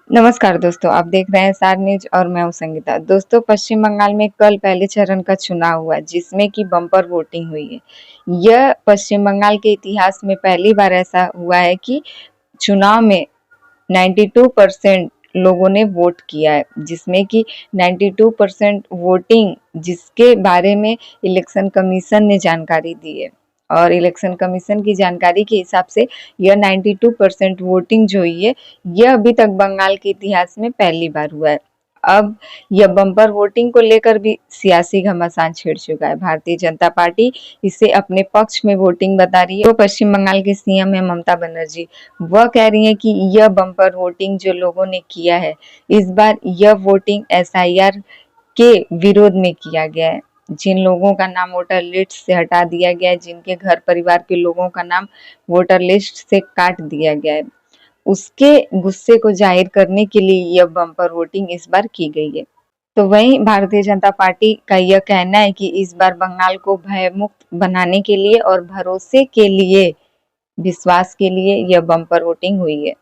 नमस्कार दोस्तों, आप देख रहे हैं सार न्यूज और मैं हूं संगीता। दोस्तों, पश्चिम बंगाल में कल पहले चरण का चुनाव हुआ जिसमें कि बम्पर वोटिंग हुई है। यह पश्चिम बंगाल के इतिहास में पहली बार ऐसा हुआ है कि चुनाव में 92% लोगों ने वोट किया है, जिसमें कि 92% वोटिंग जिसके बारे में इलेक्शन कमीशन ने जानकारी दी है। और इलेक्शन कमीशन की जानकारी के हिसाब से यह 92% वोटिंग जो हुई है, यह अभी तक बंगाल के इतिहास में पहली बार हुआ है। अब यह बम्पर वोटिंग को लेकर भी सियासी घमासान छिड़ चुका है। भारतीय जनता पार्टी इसे अपने पक्ष में वोटिंग बता रही है। तो पश्चिम बंगाल के सीएम है ममता बनर्जी, वह कह रही है कि यह बम्पर वोटिंग जो लोगों ने किया है, इस बार यह वोटिंग एसआईआर के विरोध में किया गया है। जिन लोगों का नाम वोटर लिस्ट से हटा दिया गया है, जिनके घर परिवार के लोगों का नाम वोटर लिस्ट से काट दिया गया है, उसके गुस्से को जाहिर करने के लिए यह बम्पर वोटिंग इस बार की गई है। तो वहीं भारतीय जनता पार्टी का यह कहना है कि इस बार बंगाल को भयमुक्त बनाने के लिए और भरोसे के लिए, विश्वास के लिए यह बम्पर वोटिंग हुई है।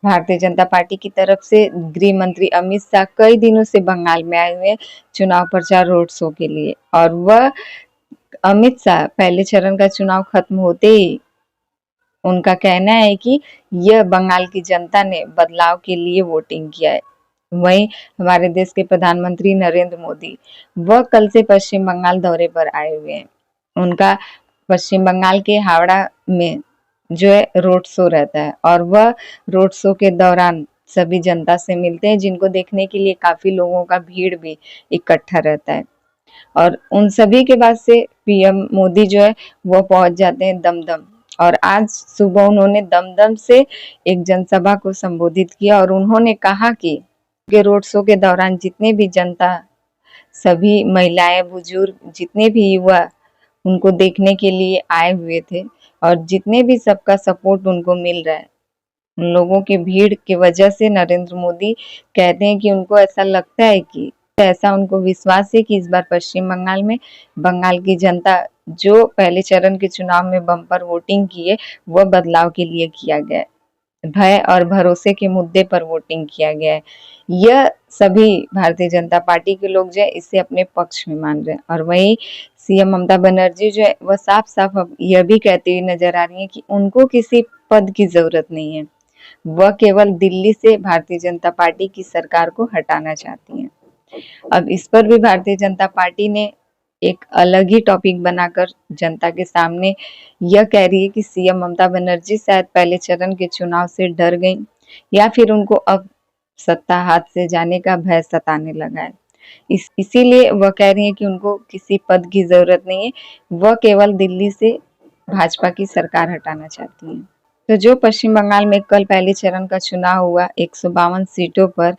भारतीय जनता पार्टी की तरफ से गृह मंत्री अमित शाह कई दिनों से बंगाल में आए हुए हैं चुनाव प्रचार रोड शो के लिए, और वह अमित शाह पहले चरण का चुनाव खत्म होते ही उनका कहना है कि यह बंगाल की जनता ने बदलाव के लिए वोटिंग किया है। वहीं हमारे देश के प्रधानमंत्री नरेंद्र मोदी, वह कल से पश्चिम बंगाल दौरे पर आए हुए हैं। उनका पश्चिम बंगाल के हावड़ा में जो है रोड शो रहता है, और वह रोड शो के दौरान सभी जनता से मिलते हैं, जिनको देखने के लिए काफी लोगों का भीड़ भी इकट्ठा रहता है। और उन सभी के बाद से पीएम मोदी जो है वो पहुंच जाते हैं दमदम, और आज सुबह उन्होंने दमदम से एक जनसभा को संबोधित किया और उन्होंने कहा कि के रोड शो के दौरान जितने भी जनता, सभी महिलाएं, बुजुर्ग, जितने भी युवा उनको देखने के लिए आए हुए थे, और जितने भी सबका सपोर्ट उनको मिल रहा है, उन लोगों की भीड़ की वजह से नरेंद्र मोदी कहते हैं कि उनको ऐसा लगता है कि ऐसा उनको विश्वास है कि इस बार पश्चिम बंगाल में बंगाल की जनता जो पहले चरण के चुनाव में बम्पर वोटिंग की है, वह बदलाव के लिए किया गया है। भय और भरोसे के मुद्दे पर वोटिंग किया गया है। यह सभी भारतीय जनता पार्टी के लोग जो है इसे अपने पक्ष में मान रहे हैं। और वहीं सीएम ममता बनर्जी जो है वह साफ साफ अब यह भी कहती हुई नजर आ रही है कि उनको किसी पद की जरूरत नहीं है, वह केवल दिल्ली से भारतीय जनता पार्टी की सरकार को हटाना चाहती हैं। अब इस पर भी भारतीय जनता पार्टी ने एक अलग ही टॉपिक बनाकर जनता के सामने यह कह रही है कि सीएम ममता बनर्जी शायद पहले चरण के चुनाव से डर गई, या फिर उनको अब सत्ता हाथ से जाने का भय सताने लगा है। इसीलिए वह कह रही है कि उनको किसी पद की जरूरत नहीं है, वह केवल दिल्ली से भाजपा की सरकार हटाना चाहती है। तो जो पश्चिम बंगाल में कल पहले चरण का चुनाव हुआ 152 सीटों पर,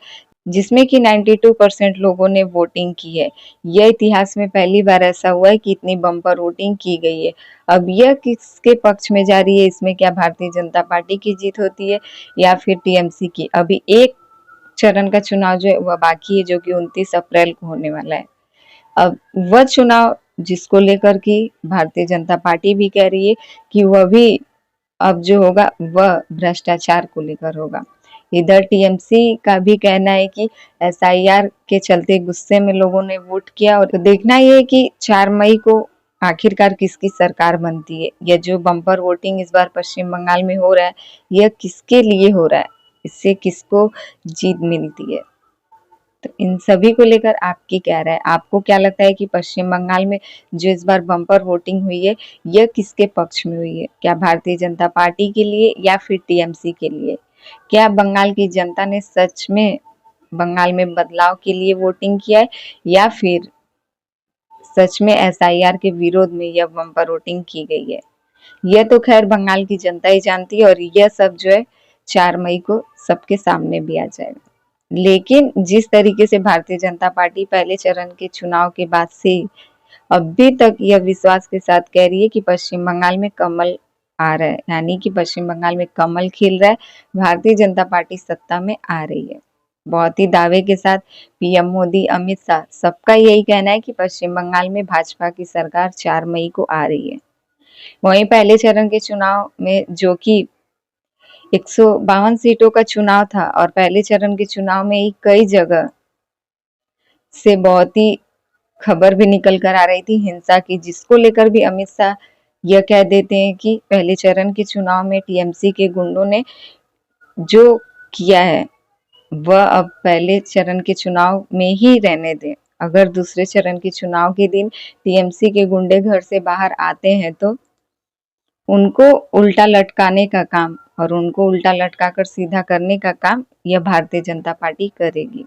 जिसमें कि 92% लोगों ने वोटिंग की है, यह इतिहास में पहली बार ऐसा हुआ है कि इतनी बम्पर वोटिंग की गई है। अब यह किसके पक्ष में जा रही है, इसमें क्या भारतीय जनता पार्टी की जीत होती है या फिर टीएमसी की? अभी एक चरण का चुनाव जो है वह बाकी है, जो कि 29 अप्रैल को होने वाला है। अब वह चुनाव जिसको लेकर कि भारतीय जनता पार्टी भी कह रही है कि वह भी अब जो होगा वह भ्रष्टाचार को लेकर होगा। इधर टीएमसी का भी कहना है कि एसआईआर के चलते गुस्से में लोगों ने वोट किया, और देखना यह है कि 4 मई को आखिरकार किसकी सरकार बनती है। यह जो बम्पर वोटिंग इस बार पश्चिम बंगाल में हो रहा है, यह किसके लिए हो रहा है, इससे किसको जीत मिलती है? तो इन सभी को लेकर आपकी क्या राय है? आपको क्या लगता है कि पश्चिम बंगाल में जो इस बार बम्पर वोटिंग हुई है, यह किसके पक्ष में हुई है? क्या भारतीय जनता पार्टी के लिए या फिर टीएमसी के लिए? क्या बंगाल की जनता ने सच में बंगाल में बदलाव के लिए वोटिंग किया है, या फिर सच में एसआईआर के विरोध में यह बम्पर वोटिंग की गई है? यह तो खैर बंगाल की जनता ही जानती है, और यह सब जो है 4 मई को सबके सामने भी आ जाएगा। लेकिन जिस तरीके से भारतीय जनता पार्टी पहले चरण के चुनाव के बाद से अभी तक यह विश्वास के साथ कह रही है कि पश्चिम बंगाल में कमल आ रहा है, यानी कि पश्चिम बंगाल में कमल खिल रहा है, भारतीय जनता पार्टी सत्ता में आ रही है, बहुत ही दावे के साथ पीएम मोदी, अमित शाह, सबका यही कहना है कि पश्चिम बंगाल में भाजपा की सरकार 4 मई को आ रही है। वहीं पहले चरण के चुनाव में जो कि 152 सीटों का चुनाव था और पहले चरण के चुनाव में ही कई जगह से बहुत ही खबर भी निकल कर आ रही थी हिंसा की, जिसको लेकर भी अमित शाह यह कह देते हैं कि पहले चरण के चुनाव में टीएमसी के गुंडों ने जो किया है वह अब पहले चरण के चुनाव में ही रहने दें। अगर दूसरे चरण के चुनाव के दिन टीएमसी के गुंडे घर से बाहर आते हैं तो उनको उल्टा लटकाने का काम और उनको उल्टा लटकाकर सीधा करने का काम यह भारतीय जनता पार्टी करेगी।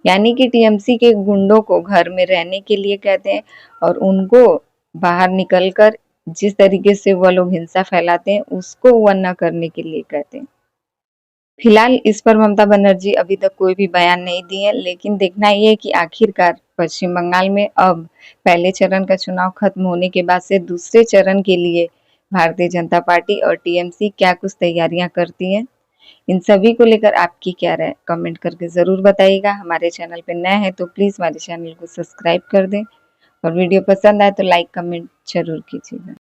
यानी कि टीएमसी के गुंडों को घर में रहने के लिए कहते हैं और उनको बाहर निकलकर जिस तरीके से वह लोग हिंसा फैलाते हैं उसको वह न करने के लिए कहते हैं। फिलहाल इस पर ममता बनर्जी अभी तक कोई भी बयान नहीं दिए, लेकिन देखना ये है कि आखिरकार पश्चिम बंगाल में अब पहले चरण का चुनाव खत्म होने के बाद से दूसरे चरण के लिए भारतीय जनता पार्टी और टीएमसी क्या कुछ तैयारियां करती हैं। इन सभी को लेकर आपकी क्या राय कमेंट करके जरूर बताइएगा। हमारे चैनल पे नए हैं तो प्लीज हमारे चैनल को सब्सक्राइब कर दें और वीडियो पसंद आए तो लाइक कमेंट जरूर कीजिएगा।